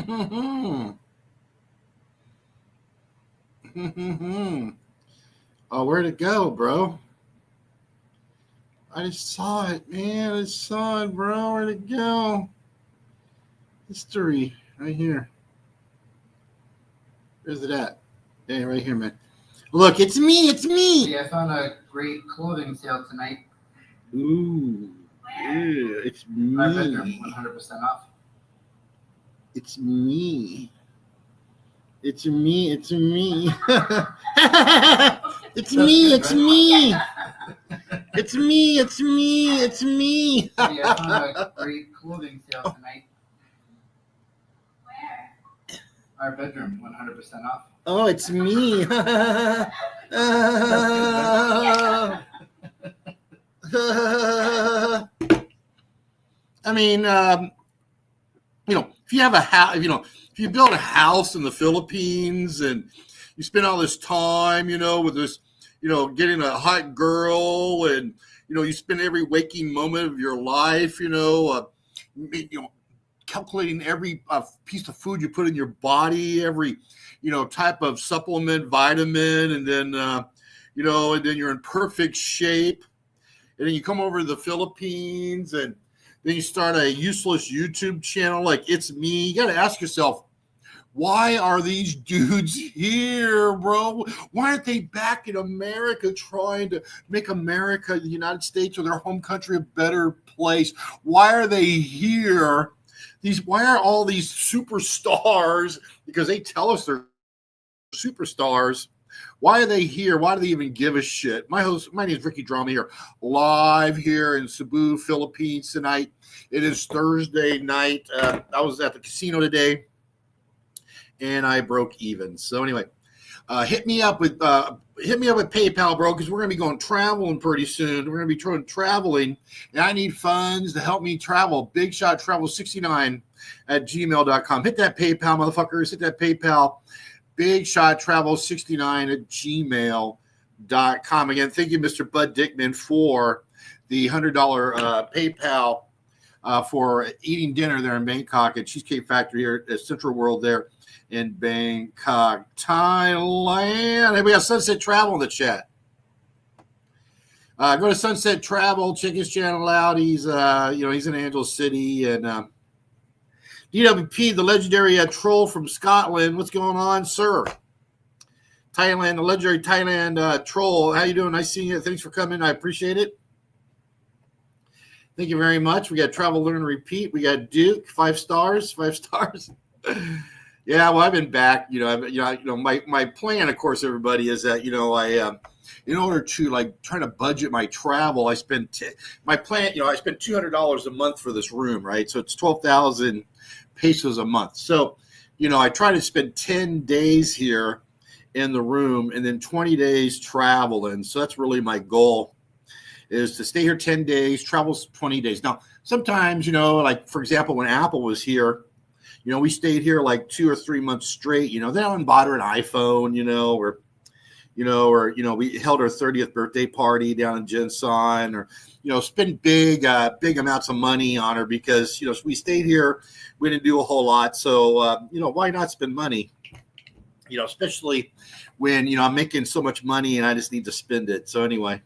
Oh, where'd it go, bro? I just saw it, man. I just saw it, bro. Where'd it go? History, right here. Where's it at? Yeah, right here, man. Look, it's me. It's me. Yeah, I found a great clothing sale tonight. Ooh, yeah, it's Our bedroom, me. 100% off. It's me. It's me. It's me. It's me. It's me. It's me. It's me. It's me. Yeah, I found a great clothing sale tonight. Where? Our bedroom, 100% off. Oh, it's me. I mean, if you have a house, if you build a house in the Philippines and you spend all this time, with this, getting a hot girl, and you spend every waking moment of your life, calculating every piece of food you put in your body, every, type of supplement, vitamin, and then, and then you're in perfect shape, and then you come over to the Philippines, and then you start a useless YouTube channel like It's Me. You got to ask yourself, why are these dudes here, bro? Why aren't they back in America trying to make America, the United States, or their home country a better place? Why are they here? Why are all these superstars, because they tell us they're superstars, why are they here? Why do they even give a shit? My name is Ricky Drama here, live here in Cebu, Philippines tonight. It is Thursday night. I was at the casino today, and I broke even. So anyway, hit me up with PayPal, bro, because we're gonna be going traveling pretty soon. We're gonna be traveling, and I need funds to help me travel. Big Shot Travel 69 at gmail.com. Hit that PayPal, motherfuckers. Hit that PayPal. Big Shot Travel 69 at gmail.com. Again, thank you, Mr. Bud Dickman, for the $100 PayPal for eating dinner there in Bangkok at Cheesecake Factory here at Central World there in Bangkok, Thailand. Hey, we got Sunset Travel in the chat. Go to Sunset Travel, check his channel out. He's he's in Angel City, and DWP, the legendary troll from Scotland. What's going on, sir? Thailand, the legendary Thailand troll. How you doing? Nice seeing you. Thanks for coming. I appreciate it. Thank you very much. We got Travel, Learn, Repeat. We got Duke, 5 stars, 5 stars. Yeah, well, I've been back. My plan, of course, everybody, is that I in order to try to budget my travel, I spend $200 a month for this room, right? So it's 12,000 pesos a month. So, I try to spend 10 days here in the room and then 20 days traveling. So that's really my goal, is to stay here 10 days, travel 20 days. Now, sometimes, for example, when Apple was here, we stayed here 2 or 3 months straight. They don't bought her an iPhone, or we held our 30th birthday party down in Jinsan, or, spend big amounts of money on her because, we stayed here. We didn't do a whole lot. So, why not spend money? Especially when, I'm making so much money and I just need to spend it. So anyway,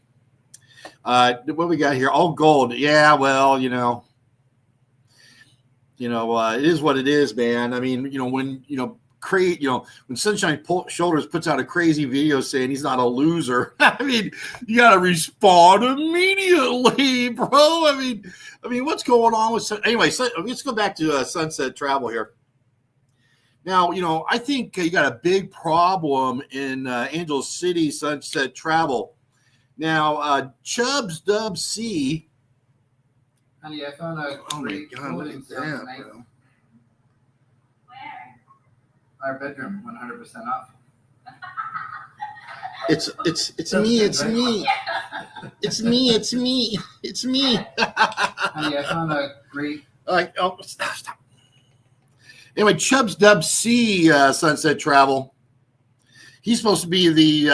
what we got here? All gold. Yeah, well, it is what it is, man. I mean, when Sunshine Shoulders puts out a crazy video saying he's not a loser, I mean, you got to respond immediately, bro. I mean, what's going on with anyway? So let's go back to Sunset Travel here. Now, I think you got a big problem in Angel City, Sunset Travel. Now, Chubbs Dub C. Honey, I found a great clothing sale tonight. Bro. Where? Our bedroom, 100% off. It's me. It's me. It's me. It's me. It's me. Honey, I found a great. Stop. Anyway, Chubbs Dub C, Sunset Travel. He's supposed to be the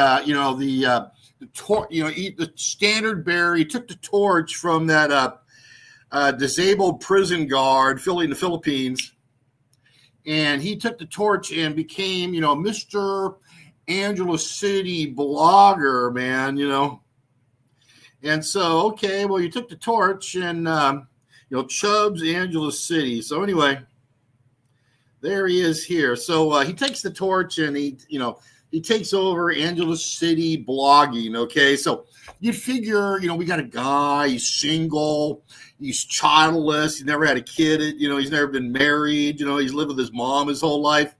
standard bearer. He took the torch from that disabled prison guard in the Philippines, and he took the torch and became, Mr. Angeles City blogger, man, And so, okay, well, you took the torch and, Chubbs, Angeles City. So anyway, there he is here. So he takes the torch and he takes over Angeles City blogging. Okay, so you'd figure, we got a guy, he's single, he's childless, he's never had a kid, he's never been married, he's lived with his mom his whole life.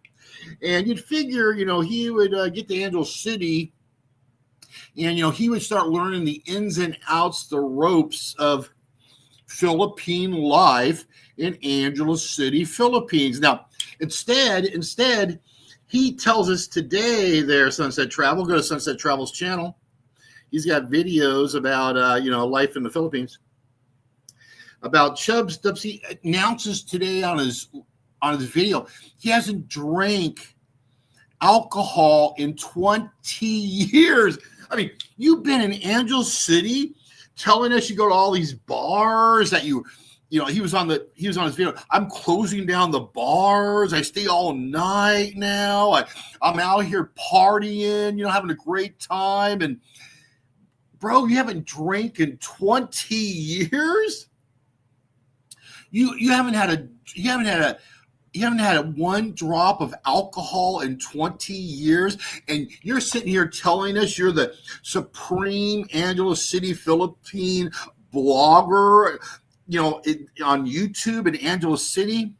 And you'd figure, he would get to Angeles City and, he would start learning the ins and outs, the ropes of Philippine life in Angeles City, Philippines. Now, instead, he tells us today there, Sunset Travel, go to Sunset Travel's channel. He's got videos about, life in the Philippines. About Chubbs. He announces today on his video, he hasn't drank alcohol in 20 years. I mean, you've been in Angeles City telling us you go to all these bars that he was on his video. I'm closing down the bars. I stay all night now. I'm out here partying, having a great time. And bro, you haven't drank in 20 years. You haven't had one drop of alcohol in 20 years, and you're sitting here telling us you're the supreme Angeles City, Philippine blogger, on YouTube in Angeles City.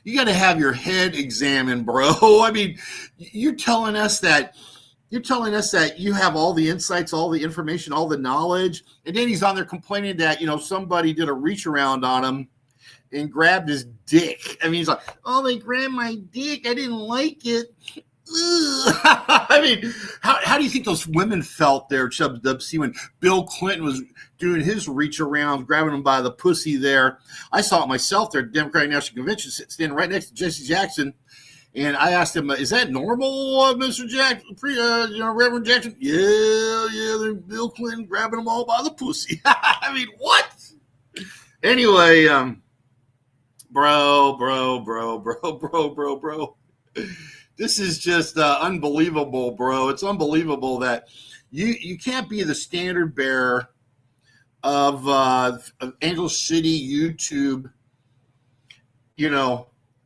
You got to have your head examined, bro. I mean, you're telling us that you have all the insights, all the information, all the knowledge, and then he's on there complaining that, somebody did a reach around on him and grabbed his dick. I mean, he's like, oh, they grabbed my dick. I didn't like it. I mean, how do you think those women felt there, Chubbs WC, when Bill Clinton was doing his reach around, grabbing him by the pussy there? I saw it myself there at the Democratic National Convention, standing right next to Jesse Jackson. And I asked him, is that normal, Mr. Jackson, Reverend Jackson? Yeah, Bill Clinton grabbing them all by the pussy. I mean, what? Anyway, bro. This is just unbelievable, bro. It's unbelievable that you can't be the standard bearer of Angeles City YouTube.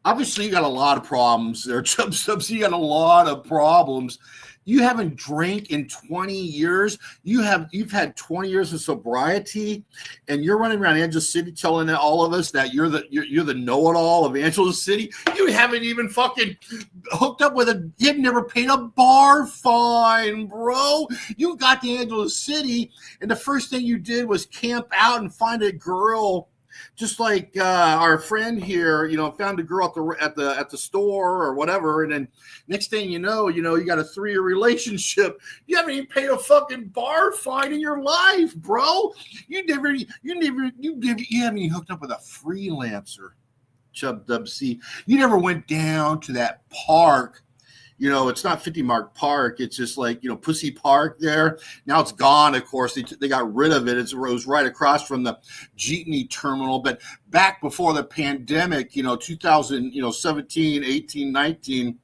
Obviously you got a lot of problems there, Chubbs. You got a lot of problems. You haven't drank in 20 years. You've had 20 years of sobriety, and you're running around Angeles City telling all of us that you're the know-it-all of Angeles City. You haven't even fucking hooked up with you've never paid a bar fine, bro. You got to Angeles City, and the first thing you did was camp out and find a girl. Just like our friend here, found a girl at the store or whatever, and then next thing you know, you got a 3-year relationship. You haven't even paid a fucking bar fine in your life, bro. You haven't even hooked up with a freelancer, Chubb WC. You never went down to that park. It's not 50 Mark Park. It's just like, Pussy Park there. Now it's gone, of course. They got rid of it. It was right across from the Jeepney terminal. But back before the pandemic, 2017, 18, 19,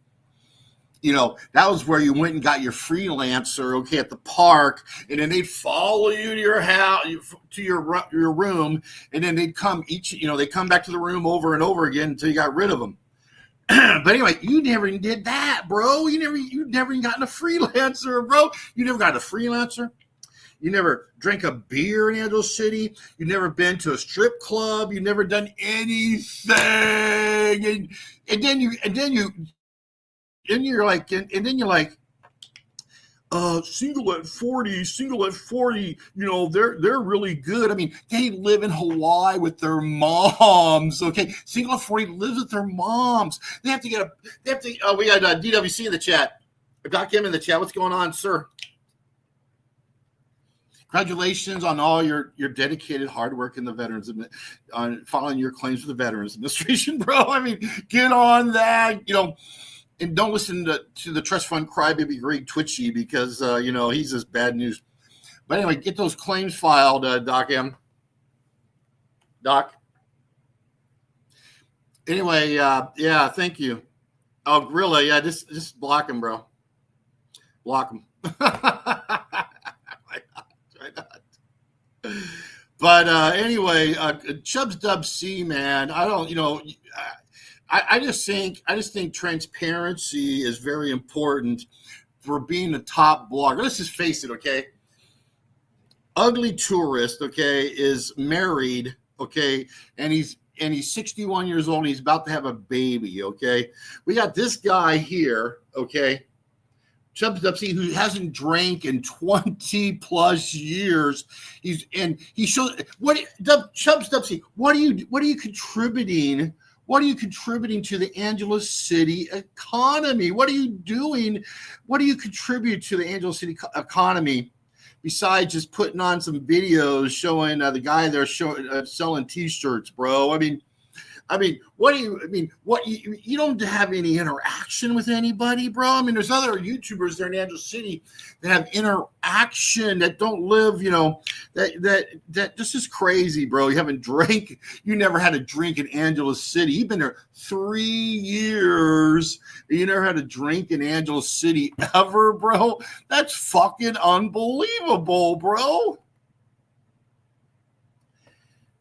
that was where you went and got your freelancer, okay, at the park. And then they'd follow you to your house, to your room. And then they'd come they come back to the room over and over again until you got rid of them. But anyway, you never even did that, bro. You never even gotten a freelancer, bro. You never got a freelancer. You never drank a beer in Angeles City. You never been to a strip club. You never done anything. And then you're like, single at 40, they're really good. I mean, they live in Hawaii with their moms, okay? Single at 40 lives with their moms. We got DWC in the chat. Doc M in the chat. What's going on, sir? Congratulations on all your dedicated hard work in the veterans, on filing your claims with the Veterans Administration, bro. I mean, get on that, and don't listen to the trust fund crybaby Greg Twitchy because, he's just bad news. But anyway, get those claims filed, Doc M. Doc. Anyway, yeah, thank you. Oh, really? Yeah, just block him, bro. Block him. Why not? But anyway, Chubbs Dub C, man. I don't, I just think transparency is very important for being a top blogger. Let's just face it, okay? Ugly Tourist, okay, is married, okay, and he's 61 years old and he's about to have a baby, okay? We got this guy here, okay, Chubbs Dubsy, who hasn't drank in 20 plus years. He showed Chubbs Dubsy, what are you contributing? What are you contributing to the Angeles City economy? What are you doing? What do you contribute to the Angeles City economy besides just putting on some videos showing the guy there selling T-shirts, bro? I mean, what do you don't have any interaction with anybody, bro? I mean, there's other YouTubers there in Angeles City that have interaction, that don't live, that this is crazy, bro. You never had a drink in Angeles City. You've been there 3 years. You never had a drink in Angeles City ever, bro. That's fucking unbelievable, bro.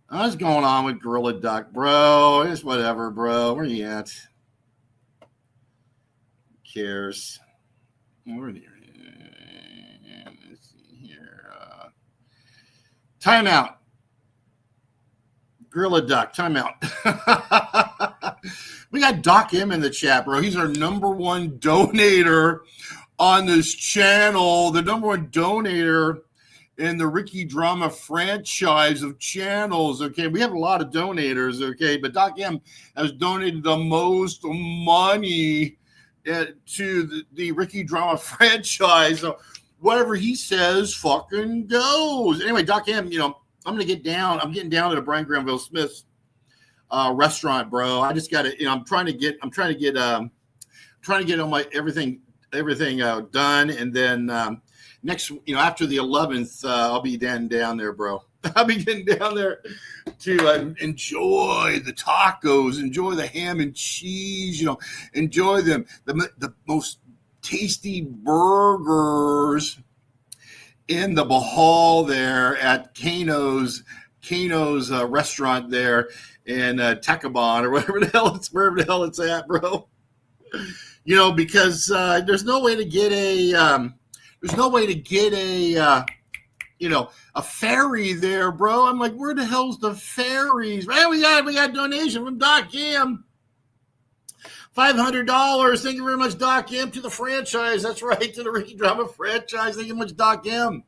What's going on with Gorilla Duck, bro? It's whatever, bro. Where you at? Who cares? Where are you? Let's see here. Timeout. Gorilla Duck, timeout. We got Doc M in the chat, bro. He's our number one donator on this channel. The number one donator in the Ricky Drama franchise of channels, okay? We have a lot of donators, okay? But Doc M has donated the most money to the Ricky Drama franchise. So whatever he says fucking goes. Anyway, Doc M, I'm getting down to the Brian Granville Smith's restaurant, bro. I just got to, I'm trying to get all my everything done, and then next, after the 11th, I'll be down there, bro. I'll be getting down there to enjoy the tacos, enjoy the ham and cheese, enjoy the most tasty burgers in the Bahal there at Kano's restaurant there in Tacubon or wherever the hell it's at, bro. Because there's no way to get a a ferry there, bro. I'm like, where the hell's the ferries? Right, we got a donation from Doc M. $500. Thank you very much, Doc M, to the franchise. That's right, to the Ricky Drama franchise. Thank you very much, Doc M.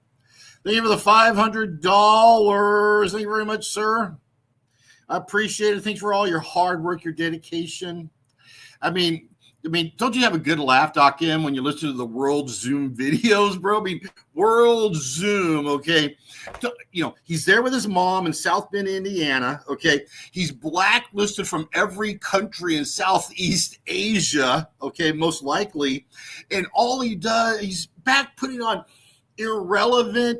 Thank you for the $500. Thank you very much, sir. I appreciate it. Thanks for all your hard work, your dedication. I mean, don't you have a good laugh, Doc M, when you listen to the World Zoom videos, bro? World Zoom, okay? He's there with his mom in South Bend, Indiana, okay? He's blacklisted from every country in Southeast Asia, okay, most likely. And all he does, he's back putting on irrelevant,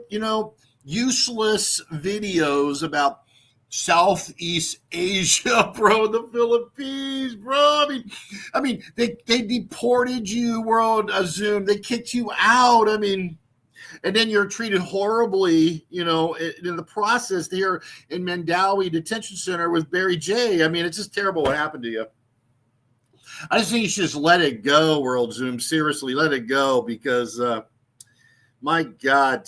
useless videos about Southeast Asia, bro, the Philippines, bro. I mean, they deported you, World Zoom. They kicked you out. And then you're treated horribly, in the process here in Mandawi Detention Center with Barry J. It's just terrible what happened to you. I just think you should just let it go, World Zoom. Seriously, let it go, because my God,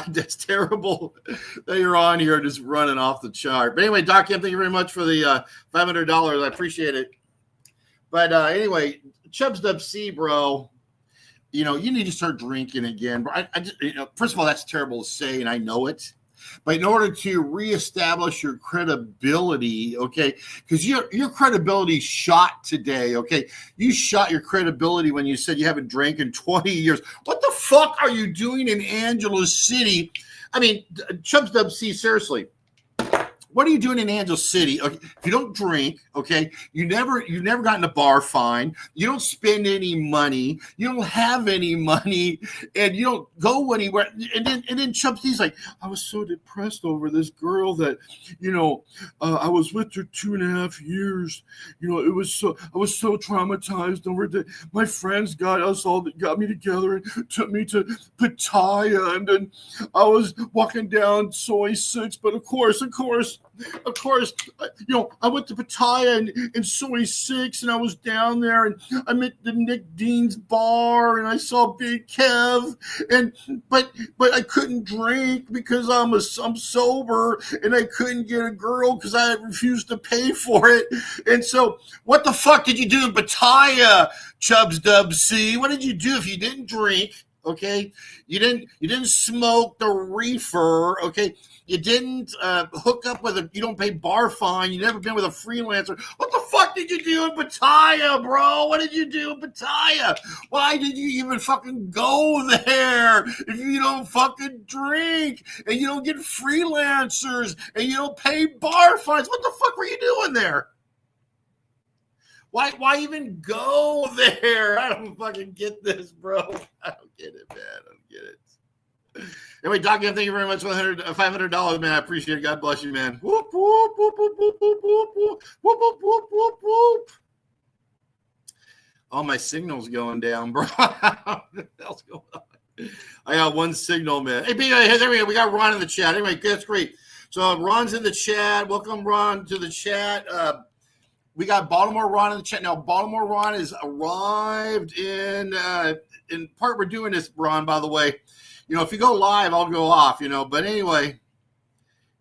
that's terrible that you're on here just running off the chart. But anyway, Doc M, thank you very much for the $500. I appreciate it. But anyway, Chubbs Dub C, bro, you need to start drinking again. But I just, first of all, that's terrible to say, and I know it. But in order to reestablish your credibility, okay, because your credibility shot today, okay? You shot your credibility when you said you haven't drank in 20 years. What the fuck are you doing in Angeles City? Chubbs Dub C, seriously. what are you doing in Angel City? Okay, if you don't drink, okay, you've never gotten a bar fine. You don't spend any money. You don't have any money, and you don't go anywhere. And then Chubsy's like, I was so depressed over this girl that, I was with her 2.5 years. I was so traumatized over that. My friends got me together and took me to Pattaya, and then I was walking down Soy 6, but of course, I went to Pattaya and Soy 6, and I was down there, and I met the Nick Dean's bar, and I saw Big Kev, but I couldn't drink because I'm sober, and I couldn't get a girl because I refused to pay for it. And so, what the fuck did you do in Pattaya, Chubbs Dub C? What did you do if you didn't drink? Okay, you didn't smoke the reefer. Okay, you didn't hook up with you don't pay bar fine. You never been with a freelancer. What the fuck did you do in Pattaya, bro? What did you do in Pattaya? Why did you even fucking go there if you don't fucking drink and you don't get freelancers and you don't pay bar fines? What the fuck were you doing there? Why even go there? I don't fucking get this, bro. I don't get it, man. I don't get it. Anyway, Doc, thank you very much for $500, man. I appreciate it. God bless you, man. Whoop, whoop, whoop, whoop, whoop, whoop, whoop, whoop, whoop, whoop, whoop, whoop. Oh, my signal's going down, bro. What the hell's going on? I got one signal, man. Hey, there we go. We got Ron in the chat. Anyway, that's great. So Ron's in the chat. Welcome, Ron, to the chat. We got Baltimore Ron in the chat. Now, Baltimore Ron has arrived in part, we're doing this, Ron, by the way. If you go live, I'll go off, But anyway,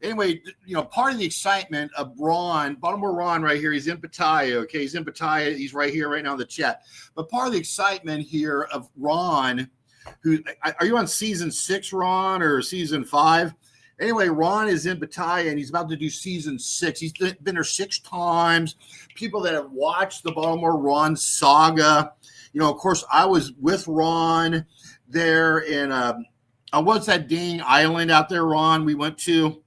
part of the excitement of Ron, Baltimore Ron right here, he's in Pattaya, okay? He's in Pattaya. He's right here right now in the chat. But part of the excitement here of Ron, are you on season 6, Ron, or season 5? Anyway, Ron is in Pattaya, and he's about to do season 6. He's been there 6 times. People that have watched the Baltimore Ron saga, of course, I was with Ron there in what's that dang island out there, Ron, we went to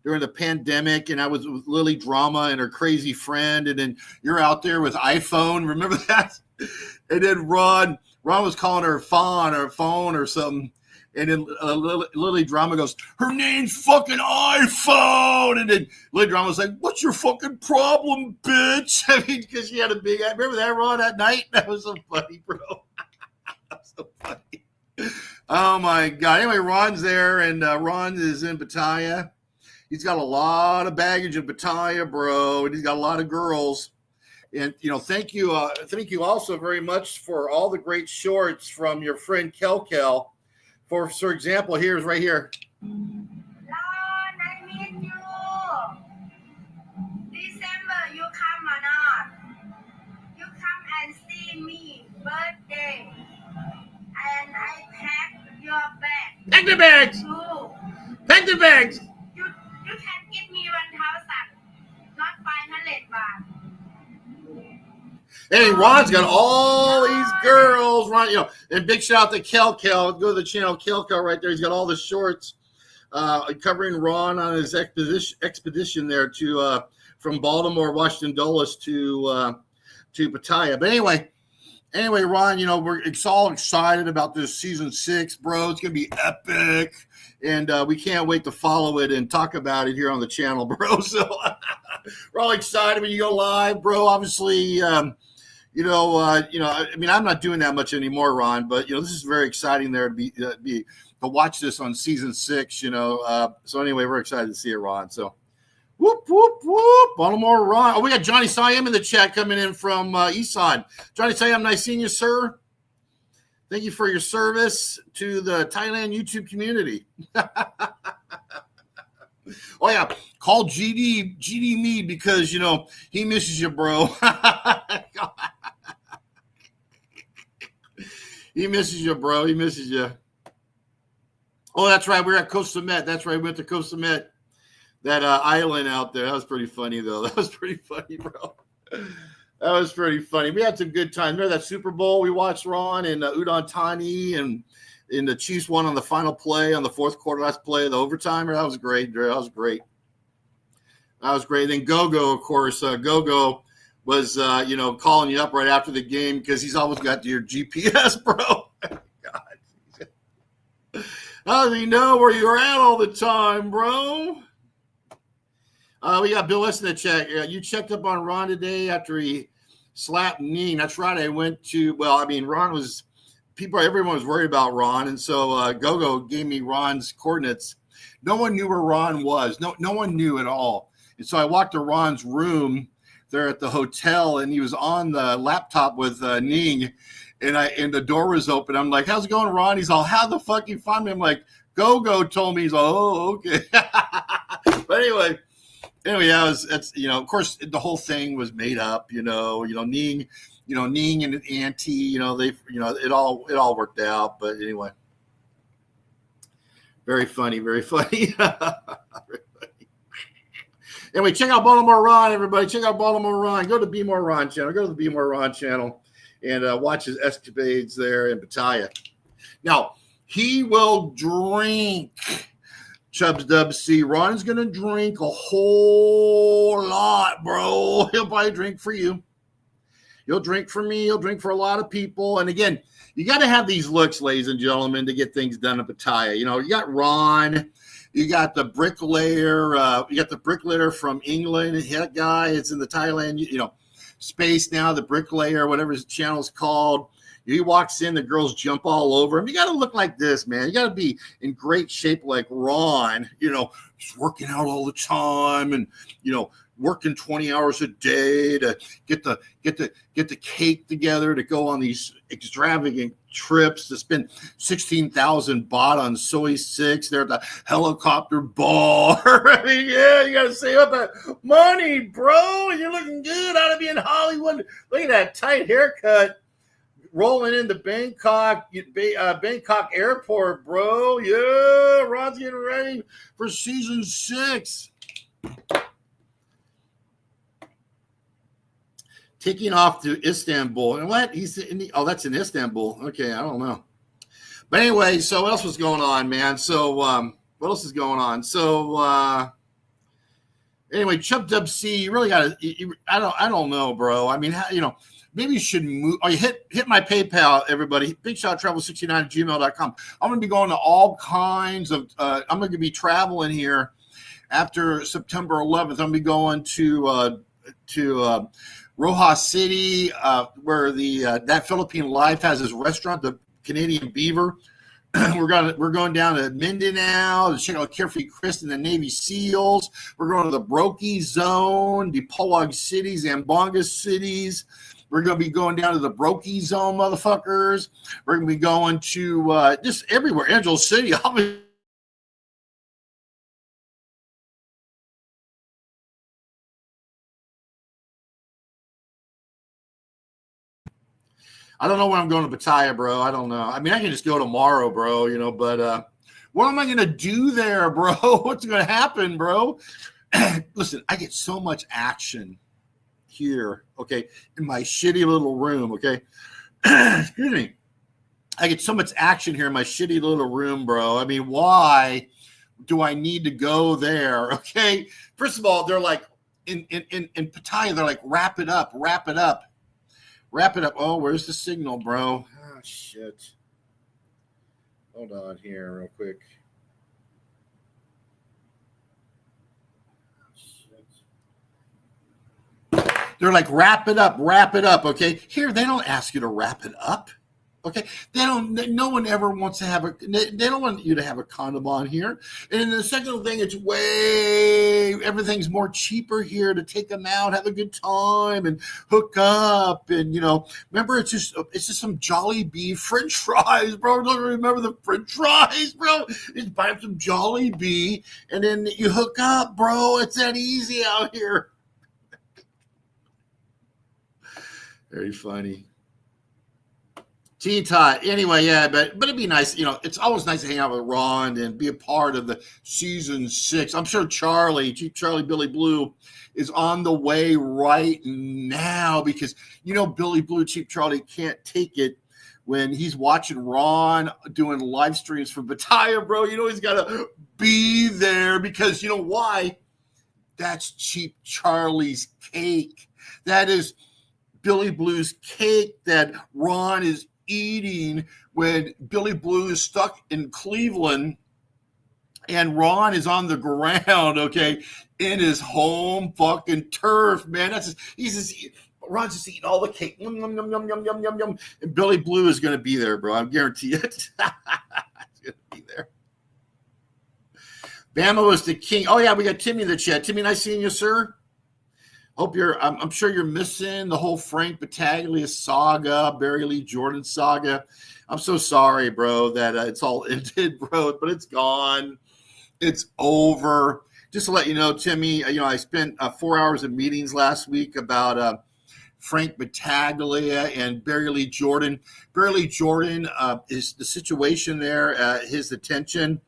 during the pandemic, and I was with Lily Drama and her crazy friend, and then you're out there with iPhone. Remember that? And then Ron was calling her phone or something. And then Lily Drama goes, her name's fucking iPhone. And then Lily Drama was like, what's your fucking problem, bitch? I mean, because she had a big, remember that, Ron, that night? That was so funny, bro. That was so funny. Oh, my God. Anyway, Ron's there, and Ron is in Pattaya. He's got a lot of baggage in Pattaya, bro, and he's got a lot of girls. And, thank you also very much for all the great shorts from your friend Kel. For example, here's right here. Ron, I miss you. December, you come or not? You come and see me birthday. And I pack your bag. Pack the bags. Too. Pack the bags. You can give me 1,000, not 500 baht. Hey, Ron's got all these girls, Ron, and big shout out to Kel. Go to the channel Kel right there. He's got all the shorts covering Ron on his expedition there to from Baltimore, Washington Dulles to Pattaya. But anyway, Ron, we're all excited about this season 6, bro. It's gonna be epic, and we can't wait to follow it and talk about it here on the channel, bro. So we're all excited when you go live, bro. Obviously. I mean, I'm not doing that much anymore, Ron, but this is very exciting there to watch this on season 6, So anyway, we're excited to see it, Ron. So whoop, whoop, whoop, Baltimore Ron. Oh, we got Johnny Siam in the chat coming in from Eastside. Johnny Siam, nice seeing you, sir. Thank you for your service to the Thailand YouTube community. Oh yeah, call GD me because he misses you, bro. He misses you, bro. He misses you. Oh, that's right. We're at Koh Samet. That's right. We went to Koh Samet, that island out there. That was pretty funny, though. That was pretty funny, bro. That was pretty funny. We had some good times. Remember that Super Bowl we watched, Ron, and Udon Thani, and the Chiefs won on the final play on the fourth quarter, last play of the overtime? That was great, Drew. That was great. That was great. Then Gogo, of course, Gogo was, calling you up right after the game because he's always got your GPS, bro. God. How does he know where you're at all the time, bro? We got Bill West in the chat. You checked up on Ron today after he slapped Ning. That's right. I went to, Ron was, everyone was worried about Ron. And so Gogo gave me Ron's coordinates. No one knew where Ron was. No one knew at all. And so I walked to Ron's room there at the hotel, and he was on the laptop with Ning, and the door was open. I'm like, how's it going, Ron? He's all, how the fuck you find me? I'm like, Gogo told me. He's all, oh, okay. But anyway, yeah, of course, the whole thing was made up. Ning and Auntie, it all worked out. But anyway, very funny, very funny. Anyway, check out Baltimore Ron, everybody. Check out Baltimore Ron. Go to Be More Ron channel. Go to the Be More Ron channel and watch his escapades there in Pattaya. Now, he will drink. Chubbs Dubs C. Ron's going to drink a whole lot, bro. He'll probably drink for you. He'll drink for me. He'll drink for a lot of people. And again, you got to have these looks, ladies and gentlemen, to get things done in Pattaya. You got Ron. You got the bricklayer. You got the bricklayer from England. That guy is in the Thailand, space now, the bricklayer, whatever his channel's called. He walks in, the girls jump all over him. You got to look like this, man. You got to be in great shape like Ron, he's working out all the time and, working 20 hours a day to get the cake together to go on these extravagant trips to spend 16,000 baht on soy 6 there at the helicopter bar. I mean, yeah, you got to save up that money, bro. You're looking good. Ought to be in Hollywood. Look at that tight haircut. Rolling into Bangkok airport, bro. Yeah, Ron's getting ready for season 6. Taking off to Istanbul. And what? That's in Istanbul. Okay, I don't know. But anyway, so what else was going on, man? So what else is going on? So anyway, Chub Dub C, you really got to, I don't know, bro. I mean, maybe you should move. Oh, you hit my PayPal, everybody. BigShotTravel69@gmail.com. I'm going to be going to all kinds of, I'm going to be traveling here after September 11th. I'm going to be going to Rojas City, where that Philippine Life has his restaurant, the Canadian Beaver. We're going down to Mindanao to check out Carefree Chris and the Navy SEALs. We're going to the Brokey Zone, the Dipolog cities, Zamboanga cities. We're going to be going down to the Brokey Zone, motherfuckers. We're going to be going to just everywhere. Angel City. I don't know when I'm going to Pattaya, bro. I don't know. I mean, I can just go tomorrow, bro, but what am I going to do there, bro? What's going to happen, bro? Listen, I get so much action here, okay, in my shitty little room, okay? Excuse me. I get so much action here in my shitty little room, bro. I mean, why do I need to go there, okay? First of all, they're like, in Pattaya, they're like, wrap it up. Oh, where's the signal, bro? Oh, shit. Hold on here real quick. They're like, wrap it up, okay? Here, they don't ask you to wrap it up, okay? No one ever wants to they don't want you to have a condom on here. And then the second thing, everything's more cheaper here to take them out, have a good time, and hook up. And, remember, it's just some Jollibee French fries, bro. Don't you remember the French fries, bro? Just buy some Jollibee, and then you hook up, bro. It's that easy out here. Very funny. T-Tot. Anyway, yeah, but it'd be nice. It's always nice to hang out with Ron and be a part of the season 6. I'm sure Cheap Charlie Billy Blue is on the way right now because, Billy Blue, Cheap Charlie can't take it when he's watching Ron doing live streams from Pattaya, bro. He's got to be there because, why? That's Cheap Charlie's cake. That is Billy Blue's cake that Ron is eating when Billy Blue is stuck in Cleveland and Ron is on the ground, okay, in his home fucking turf, man. Ron's just eating all the cake. Yum, yum, yum, yum, yum, yum, yum, yum. And Billy Blue is going to be there, bro. I guarantee it. He's going to be there. Bama was the king. Oh, yeah, we got Timmy in the chat. Timmy, nice seeing you, sir. I'm sure you're missing the whole Frank Battaglia saga, Barry Lee Jordan saga. I'm so sorry, bro, that it's all ended, bro, but it's gone. It's over. Just to let you know, Timmy, I spent 4 hours of meetings last week about Frank Battaglia and Barry Lee Jordan. Barry Lee Jordan is the situation there, his attention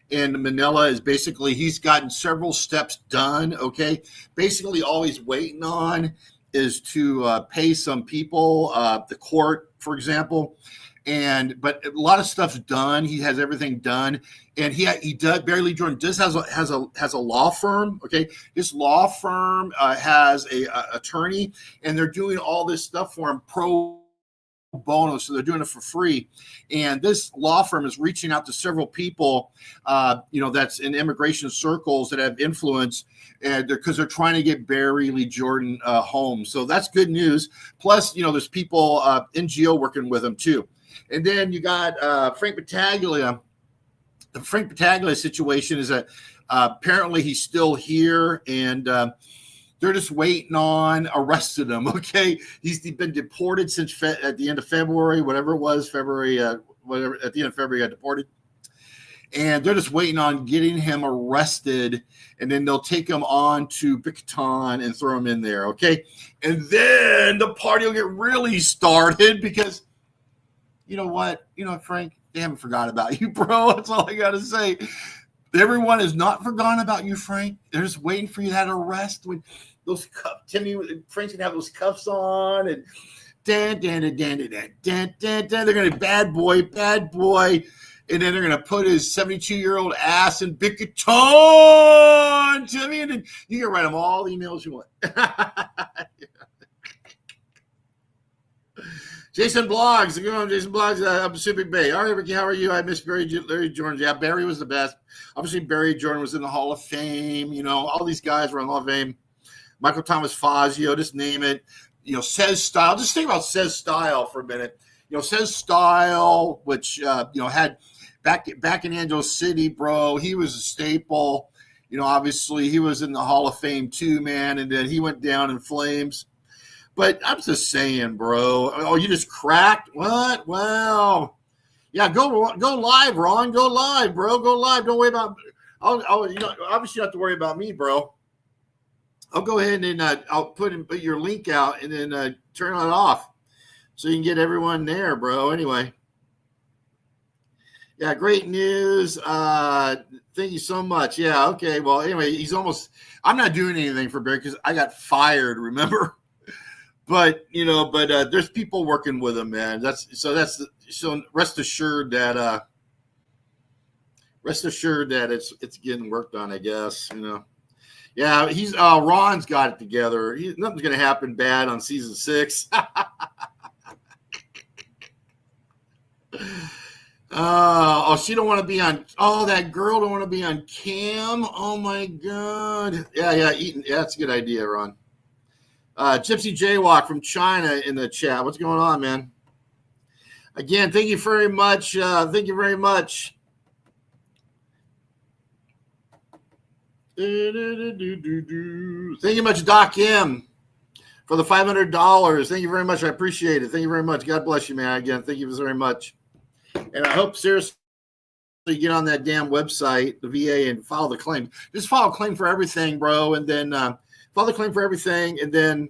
in Manila is basically he's gotten several steps done, okay? Basically all he's waiting on is to pay some people, the court, for example. But a lot of stuff's done. He has everything done, and he does. Barry Lee Jordan has a law firm. Okay, this law firm has a attorney, and they're doing all this stuff for him pro bono, so they're doing it for free. And this law firm is reaching out to several people, that's in immigration circles that have influence, because they're trying to get Barry Lee Jordan home. So that's good news. Plus, there's people NGO working with him too. And then you got Frank Battaglia. The Frank Battaglia situation is that apparently he's still here, and they're just waiting on arresting him. Okay, he's been deported since at the end of February, whatever it was, at the end of February, he got deported, and they're just waiting on getting him arrested, and then they'll take him on to Bicton and throw him in there. Okay, and then the party will get really started because. You know what? Frank, they haven't forgotten about you, bro. That's all I got to say. Everyone has not forgotten about you, Frank. They're just waiting for you to arrest when those cuffs. Timmy, Frank's going to have those cuffs on and they're going to bad boy. And then they're going to put his 72-year-old ass in Bicton, Timmy. And then you can write him all the emails you want. Jason Blogs, good on Jason Blogs up in Pacific Bay. All right, Ricky, how are you? I miss Barry Jordan. Yeah, Barry was the best. Obviously, Barry Jordan was in the Hall of Fame. All these guys were in the Hall of Fame. Michael Thomas Fazio, just name it. Says Style. Just think about Says Style for a minute. Says Style, which had back in Angeles City, bro. He was a staple. Obviously, he was in the Hall of Fame too, man. And then he went down in flames. But I'm just saying, bro. Oh, you just cracked? What? Well, yeah. Go live, Ron. Go live, bro. Go live. Don't worry about. Obviously, you don't have to worry about me, bro. I'll go ahead and I'll put your link out and then turn it off so you can get everyone there, bro. Anyway, yeah, great news. Thank you so much. Yeah. Okay. Well, anyway, I'm not doing anything for Barry because I got fired. Remember. But there's people working with him, man. So rest assured that it's getting worked on, I guess. Yeah, he's Ron's got it together. Nothing's gonna happen bad on season 6. She don't want to be on. Oh, that girl don't want to be on cam. Oh my god. Yeah, eating. Yeah, that's a good idea, Ron. Gypsy Jaywalk from China in the chat. What's going on, man? Again, thank you very much. Thank you very much. Thank you much, Doc M, for the $500. Thank you very much. I appreciate it. Thank you very much. God bless you, man. Again, thank you very much. And I hope seriously you get on that damn website, the VA, and file the claim. Just file a claim for everything, bro, and then file the claim for everything, and then,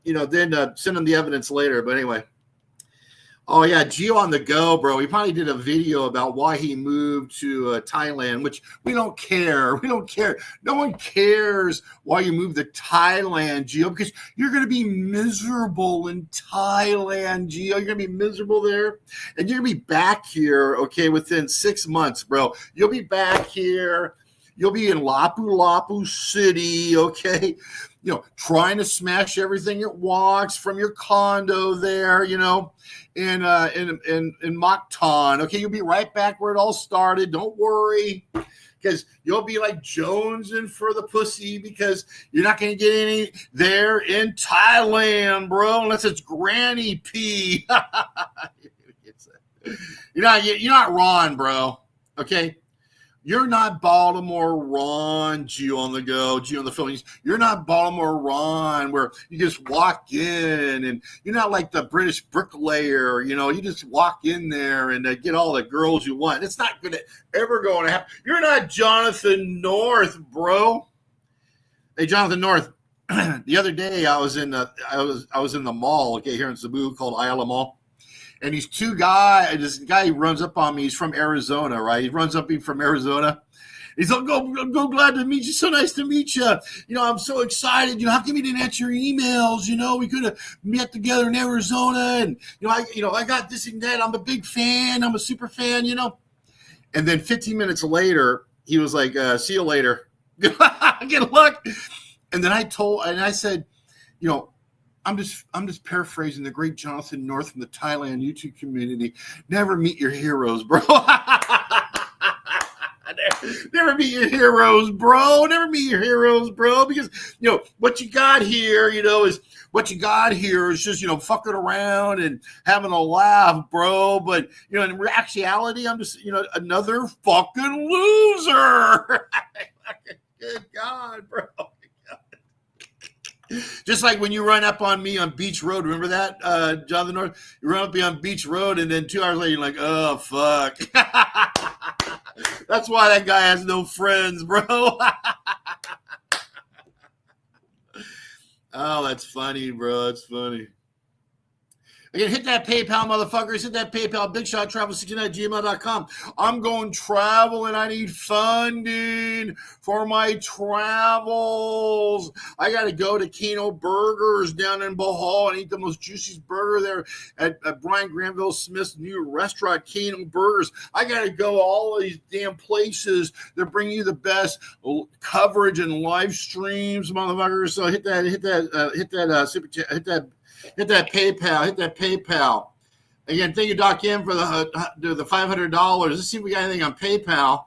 send them the evidence later. But anyway. Oh, yeah, Gio on the go, bro. He probably did a video about why he moved to Thailand, which we don't care. We don't care. No one cares why you moved to Thailand, Gio, because you're going to be miserable in Thailand, Gio. You're going to be miserable there. And you're going to be back here, okay, within 6 months, bro. You'll be back here. You'll be in Lapu-Lapu City, okay? You know, trying to smash everything it walks from your condo there, you know, in Mactan. Okay, you'll be right back where it all started. Don't worry, because you'll be like jonesing for the pussy because you're not going to get any there in Thailand, bro, unless it's Granny P. You're not Ron, bro. Okay. You're not Baltimore Ron, Geo on the go, Geo in the Philippines. You're not Baltimore Ron where you just walk in, and you're not like the British bricklayer, you know, you just walk in there and get all the girls you want. It's not going to ever going to happen. You're not Jonathan North, bro. Hey, Jonathan North, the other day I was in the mall, okay, here in Cebu called Ayala Mall. And these two guys, this guy runs up on me. He's from Arizona, right? He runs up on me from Arizona. He's like, go, glad to meet you. So nice to meet you. You know, I'm so excited. You know, how come you didn't answer your emails? You know, we could have met together in Arizona. And, I got this and that. I'm a big fan. I'm a super fan, you know. And then 15 minutes later, he was like, see you later. Good luck. And then I said, you know, I'm just paraphrasing the great Jonathan North from the Thailand YouTube community. Never meet your heroes, bro. Never meet your heroes, bro. Never meet your heroes, bro. Because what you got here, is just fucking around and having a laugh, bro. But in actuality, I'm just another fucking loser. Good God, bro. Just like when you run up on me on Beach Road, remember that, Jonathan North? You run up me on Beach Road, and then 2 hours later, you're like, oh, fuck. That's why that guy has no friends, bro. Oh, that's funny, bro. That's funny. Again, hit that PayPal, motherfuckers. Hit that PayPal, bigshottravel69@gmail.com. I'm going travel, and I need funding for my travels. I got to go to Keno Burgers down in Bohol and eat the most juiciest burger there at Brian Granville Smith's new restaurant, Keno Burgers. I got to go all of these damn places that bring you the best coverage and live streams, motherfuckers. So hit that PayPal. Again, thank you, Doc M, for the $500. Let's see if we got anything on PayPal.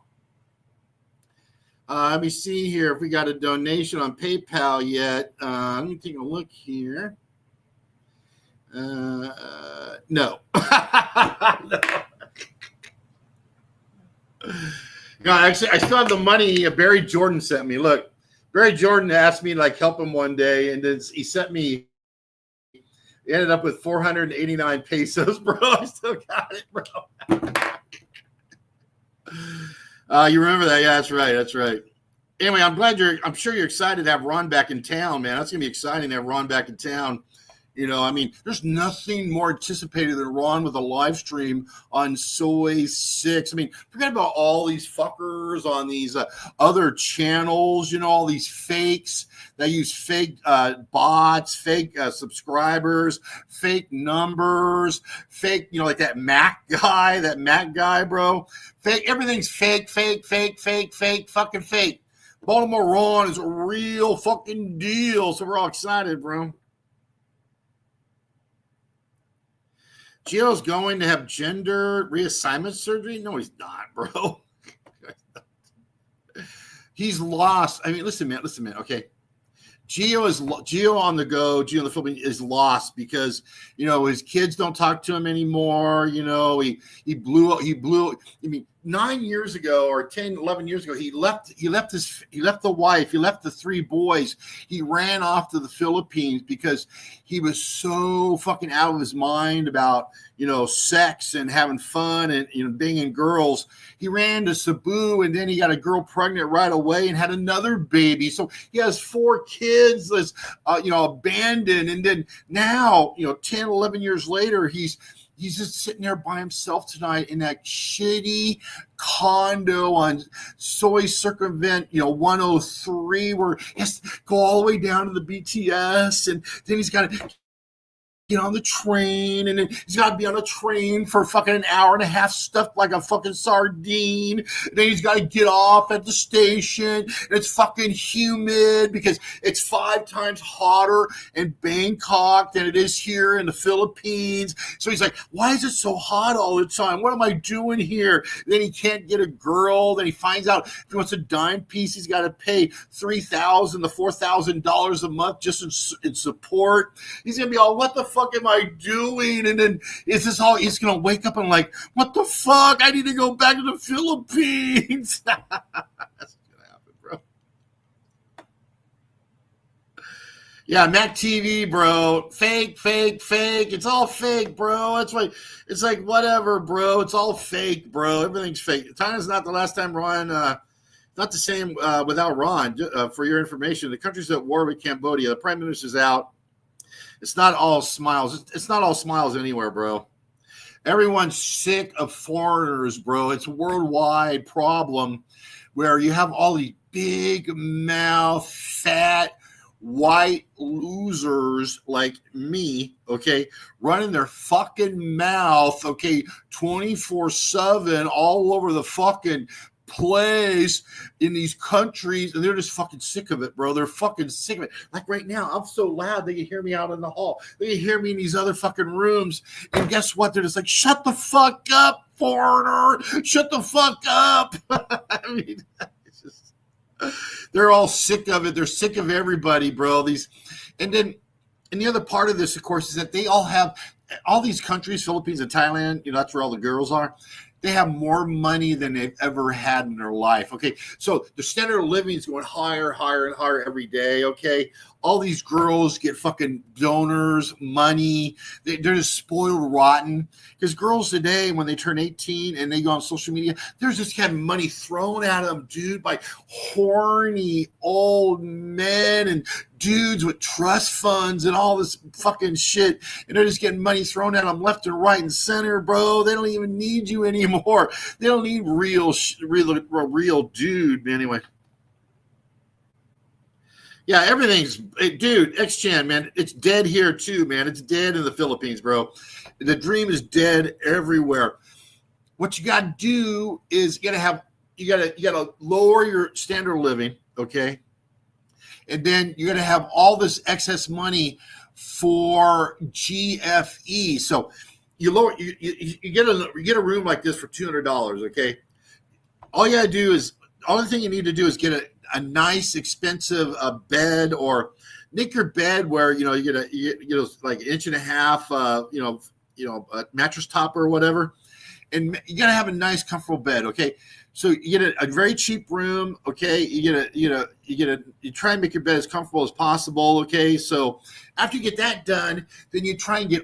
Let me see here if we got a donation on PayPal yet. Let me take a look here. No. No. No, actually, I still have the money Barry Jordan sent me. Look, Barry Jordan asked me to help him one day, and then he sent me. He ended up with 489 pesos, bro. I still got it, bro. You remember that? Yeah, that's right. That's right. Anyway, I'm sure you're excited to have Ron back in town, man. That's going to be exciting to have Ron back in town. There's nothing more anticipated than Ron with a live stream on Soy 6. Forget about all these fuckers on these other channels, all these fakes that use fake bots, fake subscribers, fake numbers, fake, like that Mac guy, bro. Fake, everything's fake, fucking fake. Baltimore Ron is a real fucking deal, so we're all excited, bro. Gio's going to have gender reassignment surgery? No, he's not, bro. He's lost. Listen, man. Okay. Gio on the go, Gio in the Philippines is lost because, his kids don't talk to him anymore. He blew. 9 years ago or 10, 11 years ago, he left the wife, he left the 3 boys. He ran off to the Philippines because he was so fucking out of his mind about, sex and having fun and, banging girls. He ran to Cebu, and then he got a girl pregnant right away and had another baby. So he has 4 kids that's, abandoned. And then now, 10, 11 years later, he's just sitting there by himself tonight in that shitty condo on Soy Circumvent, 103, where he has to go all the way down to the BTS, and then he's got to get on the train, and then he's got to be on a train for fucking an hour and a half, stuffed like a fucking sardine. And then he's got to get off at the station, and it's fucking humid because it's 5 times hotter in Bangkok than it is here in the Philippines. So he's like, why is it so hot all the time? What am I doing here? And then he can't get a girl. Then he finds out if he wants a dime piece, he's got to pay $3,000 to $4,000 a month just in support. He's gonna be all, what the fuck am I doing? And then is this all? He's gonna wake up and like, what the fuck? I need to go back to the Philippines. That's gonna happen, bro. Yeah, Mac TV, bro. Fake. It's all fake, bro. That's why it's like whatever, bro. It's all fake, bro. Everything's fake. China's not the last time Ron. Not the same without Ron. For your information, the country's at war with Cambodia. The prime minister's out. It's not all smiles. It's not all smiles anywhere, bro. Everyone's sick of foreigners, bro. It's a worldwide problem where you have all these big mouth, fat, white losers like me, okay, running their fucking mouth, okay, 24/7 all over the fucking place in these countries, and they're just fucking sick of it, bro. They're fucking sick of it. Like right now, I'm so loud they can hear me out in the hall. They can hear me in these other fucking rooms, and guess what? They're just like, shut the fuck up, foreigner. Shut the fuck up. I mean, it's just, they're all sick of it. They're sick of everybody, bro. And the other part of this, of course, is that they all have, all these countries, Philippines and Thailand, you know, that's where all the girls are. They have more money than they've ever had in their life. Okay. So the standard of living is going higher, higher, and higher every day. Okay. All these girls get fucking donors, money. They're just spoiled rotten. Because girls today, when they turn 18 and they go on social media, there's just kind of money thrown at them, dude, by horny old men and dudes with trust funds and all this fucking shit. And they're just getting money thrown at them left and right and center, bro. They don't even need you anymore. They don't need real dude. Anyway. Yeah, everything's, dude, X-Chan, man, it's dead here too, man. It's dead in the Philippines, bro. The dream is dead everywhere. What you got to do is you got to lower your standard of living, okay? And then you're going to have all this excess money for GFE. So you lower, you get a room like this for $200, okay? All you got to do is, only thing you need to do is get a nice expensive bed, or make your bed where you get like 1.5 inch, a mattress topper or whatever, and you gotta have a nice comfortable bed. Okay, so you get a very cheap room. Okay, you try and make your bed as comfortable as possible. Okay, so after you get that done, then you try and you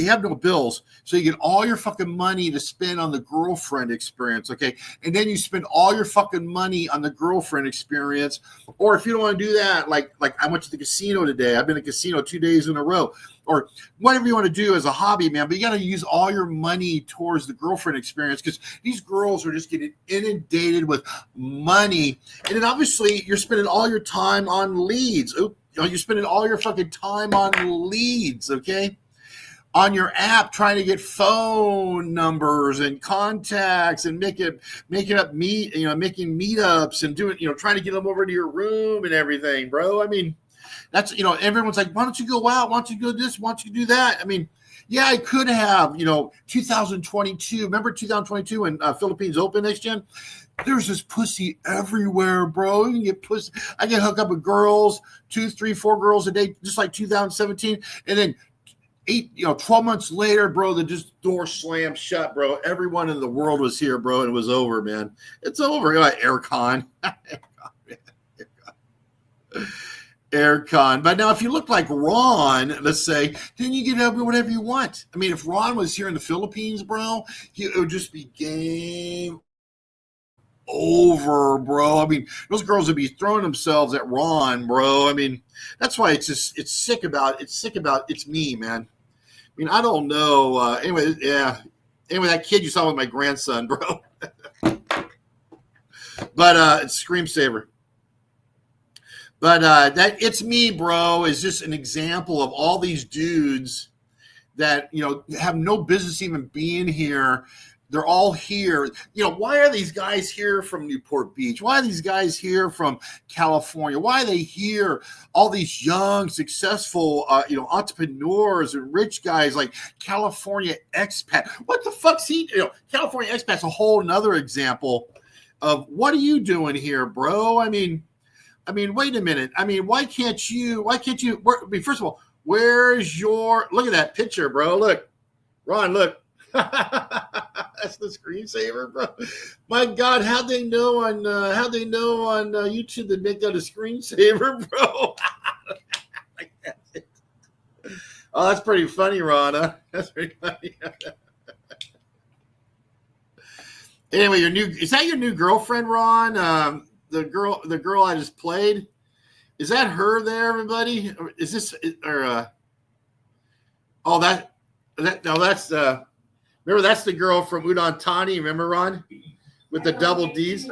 have no bills, so you get all your fucking money to spend on the girlfriend experience. Okay, and then you spend all your fucking money on the girlfriend experience. Or if you don't want to do that, like I went to the casino today. I've been to the casino 2 days in a row, or whatever you want to do as a hobby, man. But you got to use all your money towards the girlfriend experience, because these girls are just getting inundated with money. And then obviously you're spending all your time on leads. You're spending all your fucking time on leads, okay? On your app, trying to get phone numbers and contacts and making meetups and doing, trying to get them over to your room and everything, bro. I mean, that's, everyone's like, why don't you go out? Why don't you go this? Why don't you do that? I mean, yeah, I could have, 2022. Remember 2022 when Philippines Open next gen? There's this pussy everywhere, bro. You can get pussy. I get hooked up with girls, 2, 3, 4 girls a day, just like 2017. And then 12 months later, bro, the door slammed shut, bro. Everyone in the world was here, bro. And it was over, man. It's over. Aircon. Aircon. But now if you look like Ron, let's say, then you get whatever you want. I mean, if Ron was here in the Philippines, bro, it would just be game over, bro. I mean, those girls would be throwing themselves at Ron, bro. I mean, that's why it's sick about it's me, man. I mean, I don't know. Anyway, that kid you saw with my grandson, bro. But it's Screamsaver. But that it's me, bro, is just an example of all these dudes that, you know, have no business even being here. They're all here. You know, why are these guys here from Newport Beach? Why are these guys here from California? Why are they here? All these young, successful, you know, entrepreneurs and rich guys like California expat. What the fuck's he? You know, California expat's a whole nother example of what are you doing here, bro? I mean, wait a minute. I mean, why can't you? First of all, where's your? Look at that picture, bro. Look, Ron. Look. That's the screensaver, bro. My God, how'd they know on YouTube to make that a screensaver, bro? Oh, that's pretty funny, Ron. Huh? That's pretty funny. Anyway, is that your new girlfriend, Ron? The girl I just played. Is that her there, everybody? Is this or oh that's remember, that's the girl from Udon Thani. Remember, Ron? With the double D's?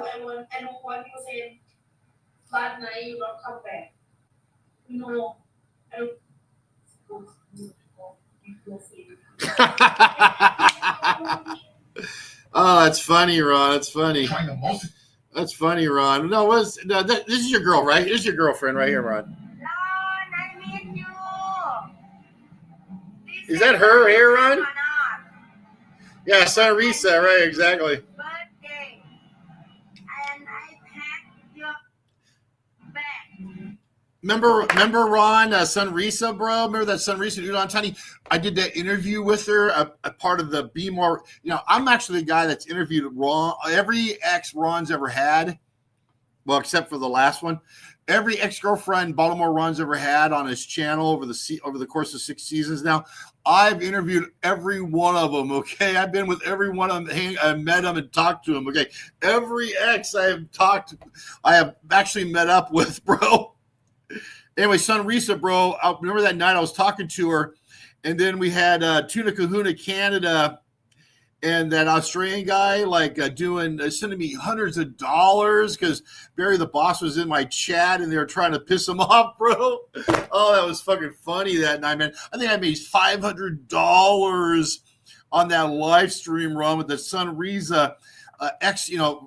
Oh, that's funny, Ron. That's funny. That's funny, Ron. No, this is your girl, right? This is your girlfriend right here, Ron. Ron, I miss you. Is that her hair, Ron? Yeah, Sunrisa, right, exactly. Birthday, and I packed your bag. Remember Ron, Sunrisa, bro? Remember that Sunrisa Udon Thani? I did that interview with her, a part of the Be More. You know, I'm actually the guy that's interviewed Ron, every ex Ron's ever had, well, except for the last one. Every ex-girlfriend Baltimore Ron's ever had on his channel over the course of 6 seasons now. I've interviewed every one of them, okay? I've been with every one of them. I met them and talked to them, okay? Every ex I have actually met up with, bro. Anyway, Sunrisa, bro, I remember that night I was talking to her, and then we had Tuna Kahuna Canada and that Australian guy sending me hundreds of dollars because Barry the boss was in my chat and they were trying to piss him off, bro. Oh, that was fucking funny that night, man. I think I made $500 on that live stream run with the Sunrisa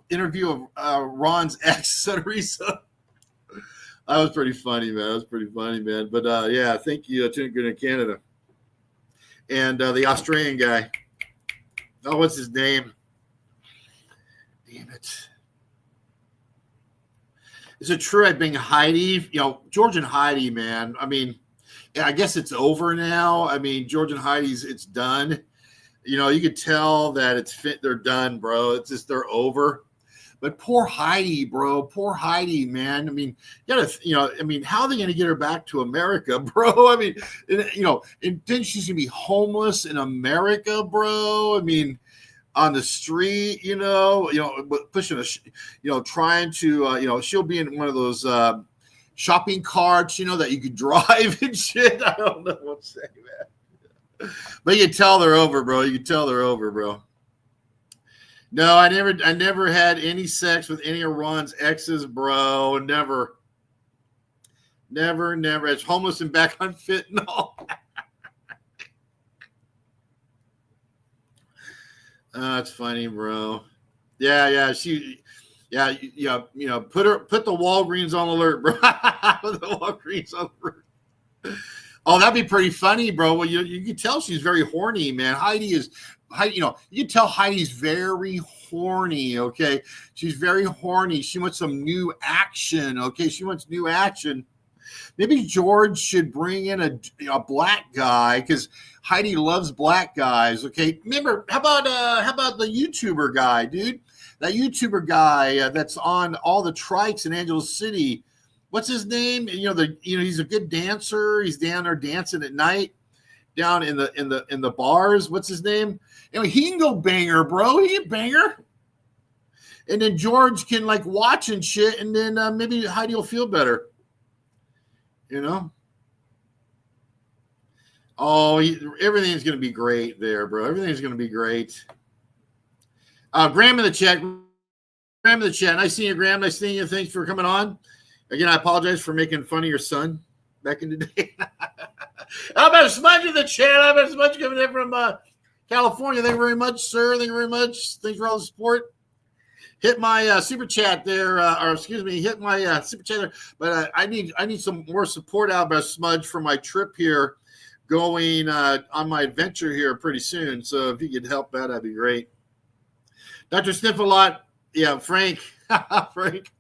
interview of Ron's ex, Sunrisa. That was pretty funny, man. But yeah, thank you, Tuna Canada. And the Australian guy. Oh, what's his name? Damn it. Is it true I've been Heidi? You know, George and Heidi, man. I mean, yeah, I guess it's over now. I mean, George and Heidi's, it's done. You know, you could tell that they're done, bro. It's just they're over. But poor Heidi, bro. Poor Heidi, man. I mean, how are they going to get her back to America, bro? I mean, and then she's going to be homeless in America, bro. I mean, on the street, pushing trying to, she'll be in one of those shopping carts, that you could drive and shit. I don't know what to say, man. But you can tell they're over, bro. No, I never had any sex with any of Ron's exes, bro. Never. It's homeless and back on fentanyl. That's funny, bro. Yeah. Put the Walgreens on alert, bro. Put the Walgreens on alert. Oh, that'd be pretty funny, bro. Well, you can tell she's very horny, man. Heidi, you can tell Heidi's very horny, okay? She's very horny. She wants some new action, okay? She wants new action. Maybe George should bring in a black guy because Heidi loves black guys, okay? Remember, how about the YouTuber guy, dude? That YouTuber guy that's on all the trikes in Angeles City. What's his name? He's a good dancer. He's down there dancing at night. Down in the bars. What's his name? Anyway, he can go banger, bro. He can banger. And then George can watch and shit, and then maybe Heidi will feel better. Oh, everything's gonna be great there, bro. Everything's gonna be great. Graham in the chat. Nice seeing you, Graham. Nice seeing you. Thanks for coming on. Again, I apologize for making fun of your son back in the day. How about Smudge in the chat? How about Smudge coming in from California? Thank you very much, sir. Thank you very much. Thanks for all the support. Hit my super chat there, or excuse me, hit my super chat there. But I need some more support out by Smudge for my trip here, going on my adventure here pretty soon. So if you could help that, that'd be great. Dr. Sniff-a-Lot, yeah, Frank, Frank,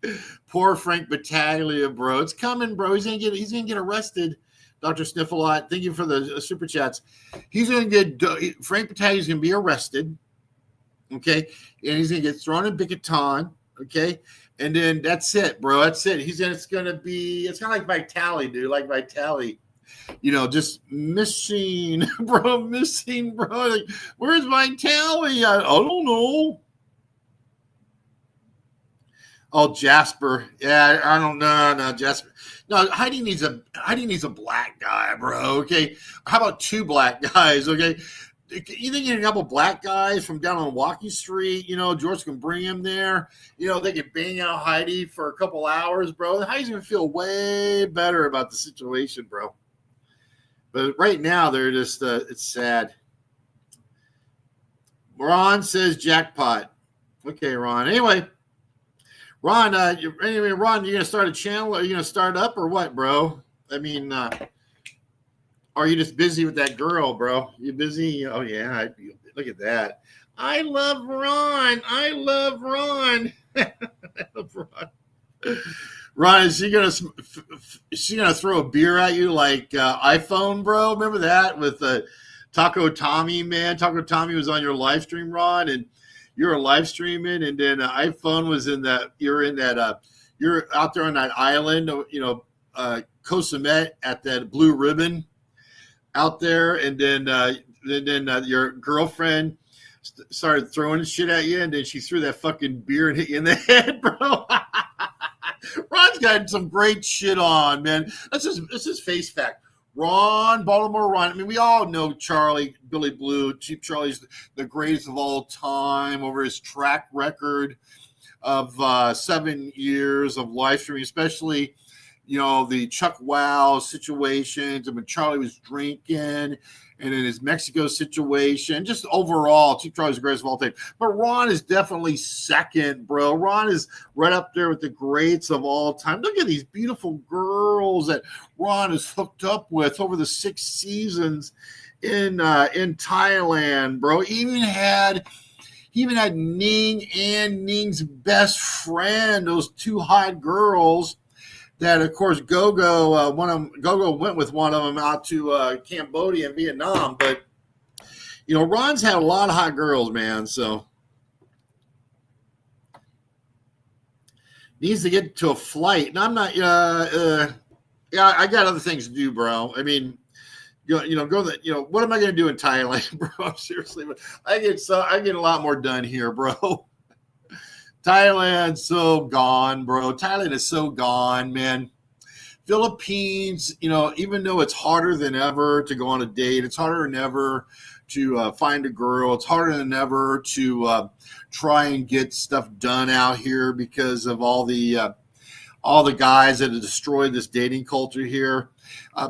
poor Frank Battaglia, bro. It's coming, bro. He's gonna get arrested. Dr. Sniff-a-Lot, thank you for the super chats. He's gonna get Frank Battaglia's gonna be arrested. Okay, and he's gonna get thrown in Bicoton. Okay, and then that's it, bro. That's it. It's gonna be. It's kind of like Vitali, dude. Like Vitali, just missing, bro. Missing, bro. Like, where's Vitali? I don't know. Oh, Jasper. Yeah, I don't know. No, Jasper. No, Heidi needs a black guy, bro. Okay, how about 2 black guys? Okay. You think a couple black guys from down on Walking Street, George can bring him there. They can bang out Heidi for a couple hours, bro. Heidi's going to feel way better about the situation, bro. But right now, they're just, it's sad. Ron says jackpot. Okay, Ron. Anyway, Ron, you're going to start a channel? Are you going to start up or what, bro? I mean, are you just busy with that girl, bro? You busy? Oh, yeah. Look at that. I love Ron. I love Ron. I love Ron. Ron, is she gonna throw a beer at you like iPhone, bro? Remember that with Taco Tommy, man? Taco Tommy was on your live stream, Ron, and you were live streaming, and then iPhone was in that. You're out there on that island, Koh Samet at that Blue Ribbon. Out there, and then your girlfriend started throwing shit at you, and then she threw that fucking beer and hit you in the head, bro. Ron's got some great shit on, man. This is face fact. Ron, Baltimore Ron. I mean, we all know Charlie, Billy Blue, Cheap Charlie's the greatest of all time over his track record of 7 years of live streaming, especially the Chuck Wow situations, and when Charlie was drinking, and in his Mexico situation, just overall, Cheap Charlie's the greatest of all time. But Ron is definitely second, bro. Ron is right up there with the greats of all time. Look at these beautiful girls that Ron is hooked up with over the 6 seasons in Thailand, bro. He even had Ning and Ning's best friend, those 2 hot girls. That, of course, Gogo went with one of them out to Cambodia and Vietnam. But, Ron's had a lot of hot girls, man. So, needs to get to a flight. And I'm not, I got other things to do, bro. I mean, what am I going to do in Thailand, bro? Seriously, I get a lot more done here, bro. Thailand's so gone, bro. Thailand is so gone, man. Philippines, even though it's harder than ever to go on a date, it's harder than ever to find a girl. It's harder than ever to try and get stuff done out here because of all the guys that have destroyed this dating culture here.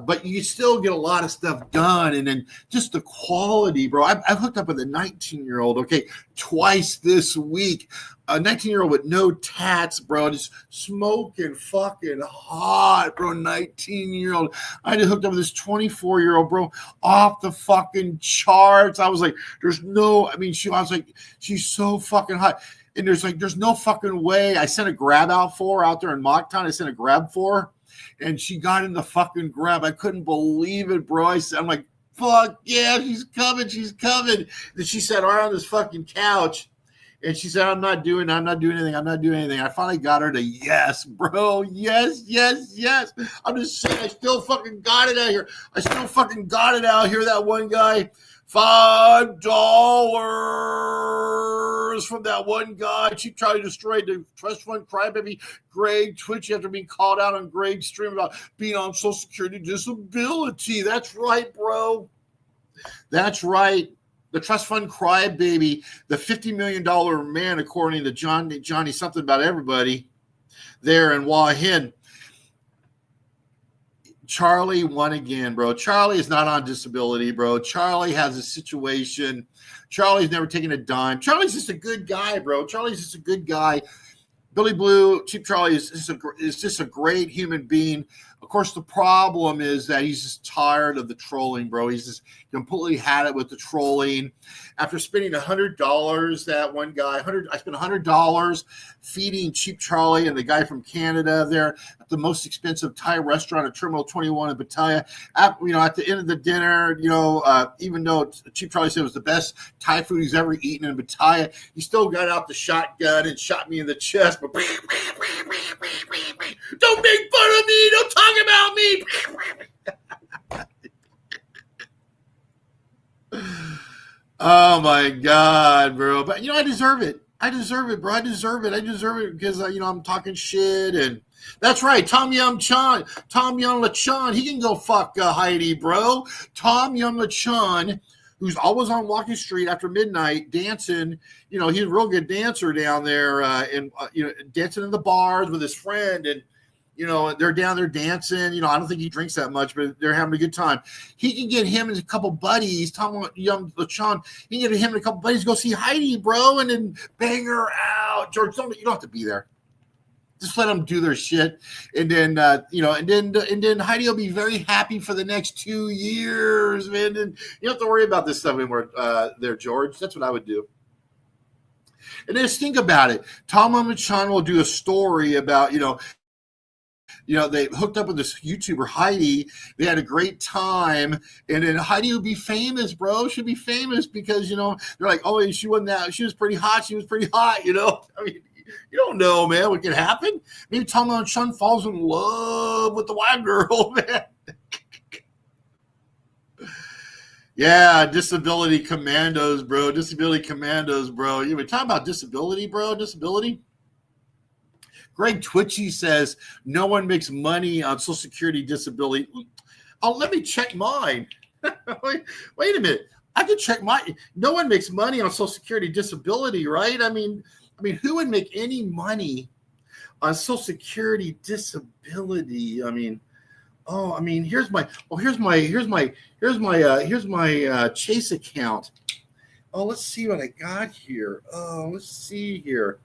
But you still get a lot of stuff done. And then just the quality, bro. I've hooked up with a 19-year-old, okay, twice this week. A 19-year-old with no tats, bro, just smoking fucking hot, bro. 19-year-old. I just hooked up with this 24-year-old, bro, off the fucking charts. I was like, she's so fucking hot. And there's no fucking way. I sent a grab out for her out there in Mocktown. I sent a grab for her, and she got in the fucking grab. I couldn't believe it, bro. I'm like, fuck yeah, she's coming. Then she sat right on this fucking couch, and she said, I'm not doing anything. I finally got her to yes, bro. Yes. I'm just saying, I still fucking got it out here. That one guy, $5 from that one guy. She tried to destroy the trust fund crybaby Greg Twitch after being called out on Greg's stream about being on Social Security disability. That's right, bro. That's right. The trust fund crybaby, the $50 million man, according to Johnny something about everybody there in Hua Hin. Charlie won again, bro. Charlie is not on disability, bro. Charlie has a situation. Charlie's never taken a dime. Charlie's just a good guy, bro. Charlie's just a good guy. Billy Blue, Cheap Charlie is just a great human being. Of course, the problem is that he's just tired of the trolling, bro. He's just completely had it with the trolling. After spending $100, that one guy, I spent $100 feeding Cheap Charlie and the guy from Canada there at the most expensive Thai restaurant at Terminal 21 in Pattaya. At the end of the dinner, even though Cheap Charlie said it was the best Thai food he's ever eaten in Pattaya, he still got out the shotgun and shot me in the chest. But don't make fun of me. Don't talk about me. Oh my God, bro. But I deserve it. I deserve it, bro. I deserve it because I'm talking shit. And that's right. Tom Yum Lechon. He can go fuck Heidi, bro. Tom Yum Lechon, who's always on Walking Street after midnight dancing. He's a real good dancer down there, and dancing in the bars with his friend, and they're down there dancing. I don't think he drinks that much, but they're having a good time. He can get him and a couple buddies, Tom Yum Lechon, he can get him and a couple buddies go see Heidi, bro, and then bang her out. George, you don't have to be there. Just let them do their shit, and then and then Heidi will be very happy for the next 2 years, man. And you don't have to worry about this stuff anymore, there, George. That's what I would do. And then just think about it. Tom Lechon will do a story about they hooked up with this YouTuber, Heidi. They had a great time. And then Heidi would be famous, bro. She'd be famous because, they're like, oh, she wasn't that. She was pretty hot. She was pretty hot, I mean, you don't know, man, what could happen. Maybe Tom Lechon falls in love with the white girl, man. Yeah, disability commandos, bro. Disability commandos, bro. You were talking about disability, bro. Disability. Greg Twitchy says no one makes money on Social Security disability. Oh, let me check mine. Wait a minute. I can check mine. No one makes money on Social Security disability, right? I mean, who would make any money on Social Security disability? Here's my Chase account. Oh, let's see what I got here. Oh, let's see here.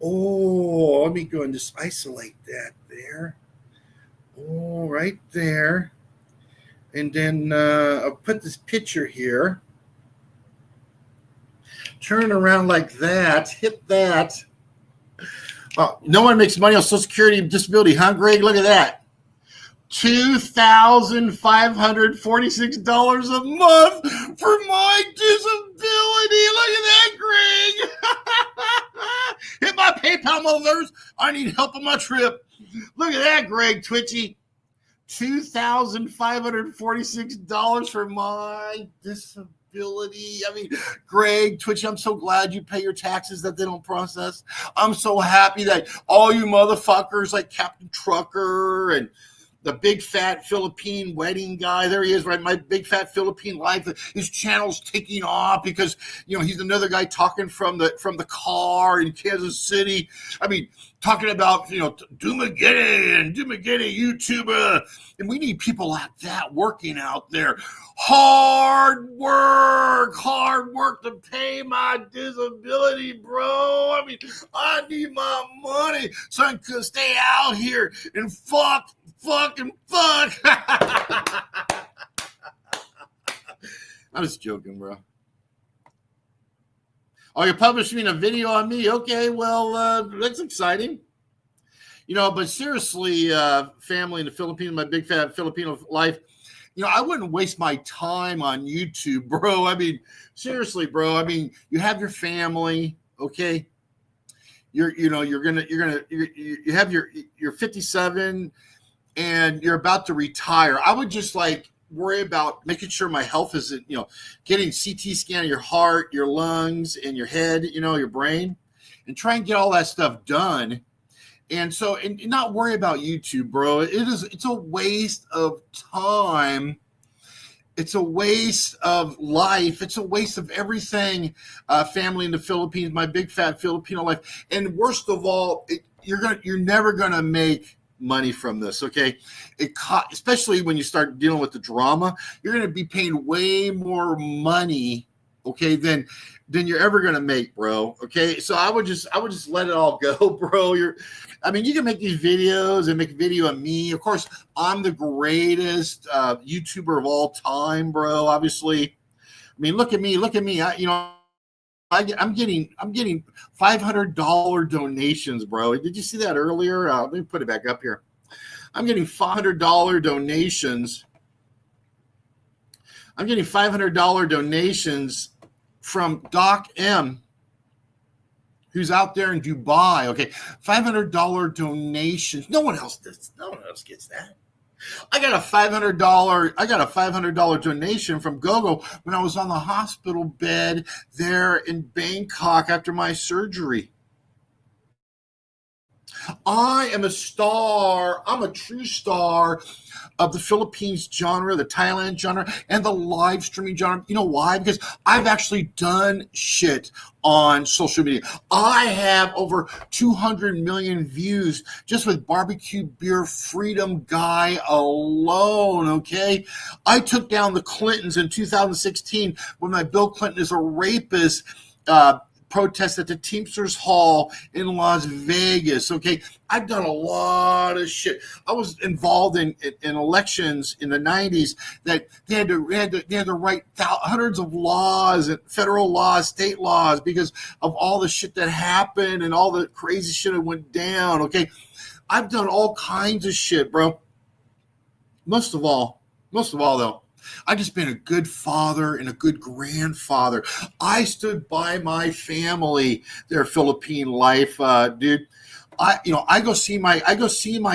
Oh, let me go and just isolate that there. Oh, right there. And then I'll put this picture here. Turn around like that. Hit that. Oh, no one makes money on Social Security disability, huh, Greg? Look at that. $2,546 a month for my disability. Look at that, Greg. Hit my PayPal, motherfuckers. I need help on my trip. Look at that, Greg Twitchy. $2,546 for my disability. Greg Twitchy, I'm so glad you pay your taxes that they don't process. I'm so happy that all you motherfuckers like Captain Trucker and the big fat Philippine wedding guy. There he is, right? My big fat Philippine life. His channel's taking off because he's another guy talking from the car in Kansas City. Talking about Dumageddon YouTuber, and we need people like that working out there. Hard work to pay my disability, bro. I need my money so I can stay out here and fuck. I'm just joking, bro. Oh, you're publishing a video on me? Okay, well, that's exciting. But seriously, family in the Philippines, my big fat Filipino life, I wouldn't waste my time on YouTube, bro. Seriously, bro. You have your family, okay? You're 57 and you're about to retire. I would just worry about making sure my health isn't, getting CT scan of your heart, your lungs, and your head, your brain, and try and get all that stuff done. And so, and not worry about YouTube, bro. It's a waste of time. It's a waste of life. It's a waste of everything. Family in the Philippines, my big fat Filipino life. And worst of all, you're never gonna make money from this, okay? Especially when you start dealing with the drama, you're going to be paying way more money, okay, than you're ever going to make, bro, okay? So I would just let it all go, bro. You can make these videos and make a video of me. Of course, I'm the greatest YouTuber of all time, bro, obviously. I mean, look at me. I'm getting $500 donations, bro. Did you see that earlier? Let me put it back up here. I'm getting $500 donations. I'm getting $500 donations from Doc M, who's out there in Dubai. Okay, $500 donations. No one else does. No one else gets that. I got a $500 donation from Gogo when I was on the hospital bed there in Bangkok after my surgery. I am a star. I'm a true star of the Philippines genre, the Thailand genre, and the live streaming genre. You know why? Because I've actually done shit on social media. I have over 200 million views just with Barbecue Beer Freedom Guy alone, okay? I took down the Clintons in 2016 when my Bill Clinton is a rapist protest at the Teamsters Hall in Las Vegas. Okay, I've done a lot of shit. I was involved in elections in the 90s that they had to write hundreds of laws, federal laws, state laws, because of all the shit that happened and all the crazy shit that went down. Okay, I've done all kinds of shit, bro. Most of all though, I've just been a good father and a good grandfather. I stood by my family, their Philippine life, dude. I go see my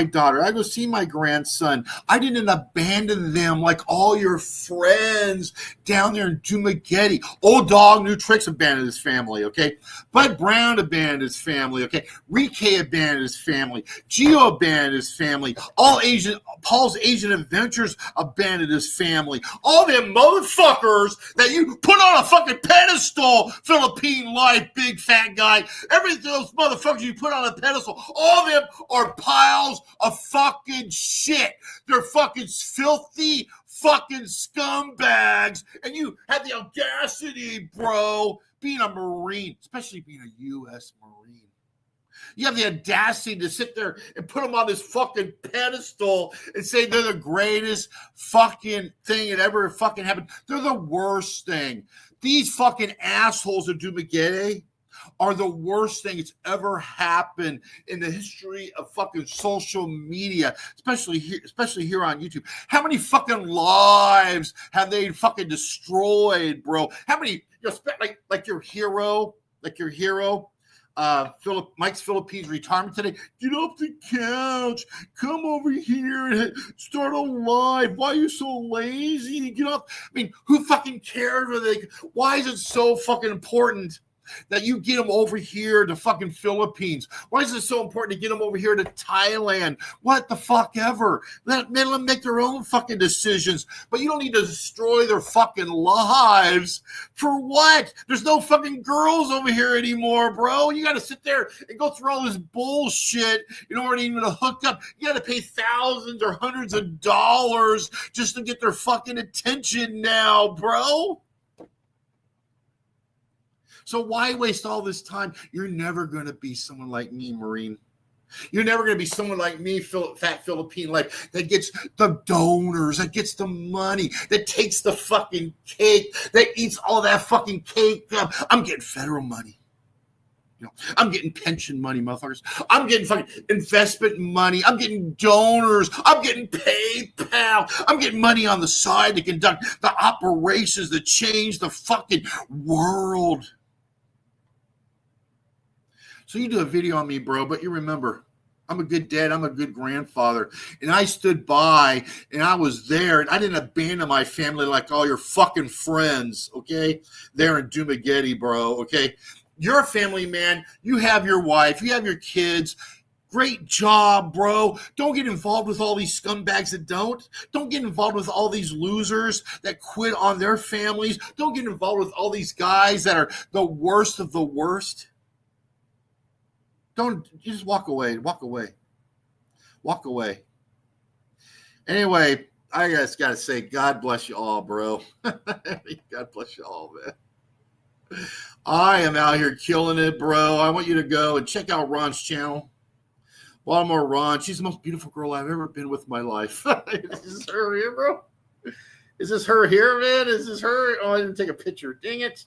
daughter. I go see my grandson. I didn't abandon them like all your friends down there in Dumaguete. Old Dog New Tricks abandoned his family, okay? Bud Brown abandoned his family, okay? Rike abandoned his family. Gio abandoned his family. Paul's Asian Adventures abandoned his family. All them motherfuckers that you put on a fucking pedestal, Philippine life, big fat guy. Every those motherfuckers you put on a pedestal, all of them are piles of fucking shit. They're fucking filthy fucking scumbags. And you had the audacity, bro, being a Marine, especially being a U.S. Marine. You have the audacity to sit there and put them on this fucking pedestal and say they're the greatest fucking thing that ever fucking happened. They're the worst thing. These fucking assholes of Dumaguete are the worst thing that's ever happened in the history of fucking social media, especially here on YouTube. How many fucking lives have they fucking destroyed, bro? How many, like your hero, Mike's Philippines retirement today. Get off the couch. Come over here and start a live. Why are you so lazy? Get off. I mean, who fucking cares? Why is it so fucking important that you get them over here to fucking Philippines? Why is it so important to get them over here to Thailand? What the fuck ever? Let them make their own fucking decisions. But you don't need to destroy their fucking lives. For what? There's no fucking girls over here anymore, bro. You got to sit there and go through all this bullshit in order even to hook up. You got to pay thousands or hundreds of dollars just to get their fucking attention now, bro. So why waste all this time? You're never going to be someone like me, Marine. You're never going to be someone like me, fat Philippine life, that gets the donors, that gets the money, that takes the fucking cake, that eats all that fucking cake. I'm getting federal money. I'm getting pension money, motherfuckers. I'm getting fucking investment money. I'm getting donors. I'm getting PayPal. I'm getting money on the side to conduct the operations that change the fucking world. So you do a video on me, bro, but you remember, I'm a good dad. I'm a good grandfather. And I stood by and I was there and I didn't abandon my family like all your fucking friends, okay? There in Dumaguete, bro, okay? You're a family man. You have your wife. You have your kids. Great job, bro. Don't get involved with all these scumbags that don't. Don't get involved with all these losers that quit on their families. Don't get involved with all these guys that are the worst of the worst. Don't just walk away. Walk away. Walk away. Anyway, I just got to say, God bless you all, bro. God bless you all, man. I am out here killing it, bro. I want you to go and check out Ron's channel. Baltimore Ron. She's the most beautiful girl I've ever been with in my life. Is this her here, bro? Is this her here, man? Is this her? Oh, I didn't take a picture. Dang it.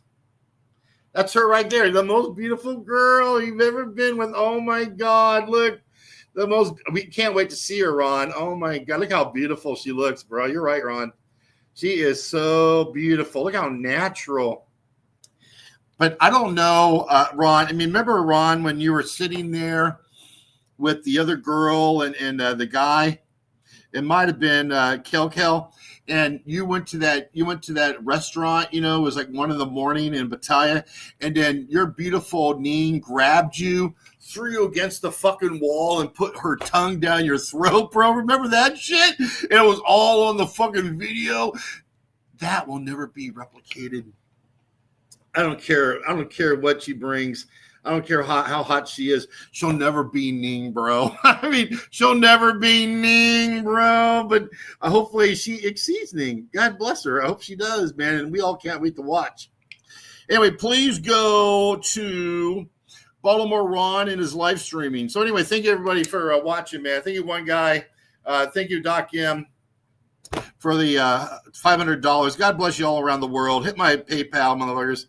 That's her right there. The most beautiful girl you've ever been with. Oh, my God. Look. We can't wait to see her, Ron. Oh, my God. Look how beautiful she looks, bro. You're right, Ron. She is so beautiful. Look how natural. But I don't know, Ron. I mean, remember, Ron, when you were sitting there with the other girl and the guy? It might have been Kel, and you went to that restaurant. It was like 1 a.m. in Battaglia, and then your beautiful Neen grabbed you, threw you against the fucking wall, and put her tongue down your throat, bro. Remember that shit? And it was all on the fucking video. That will never be replicated. I don't care what she brings. I don't care how hot she is. She'll never be Ning, bro. I mean, she'll never be Ning, bro. But hopefully she exceeds Ning. God bless her. I hope she does, man. And we all can't wait to watch. Anyway, please go to Baltimore Ron and his live streaming. So anyway, thank you, everybody, for watching, man. Thank you, one guy. Thank you, Doc M, for the $500. God bless you all around the world. Hit my PayPal, motherfuckers.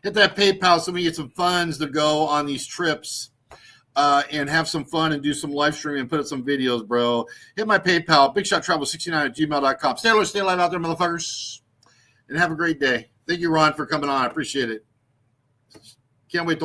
Hit that PayPal so we get some funds to go on these trips and have some fun and do some live streaming and put up some videos, bro. Hit my PayPal, bigshottravel69@gmail.com. Stay alert, stay alive out there, motherfuckers. And have a great day. Thank you, Ron, for coming on. I appreciate it. Can't wait to watch.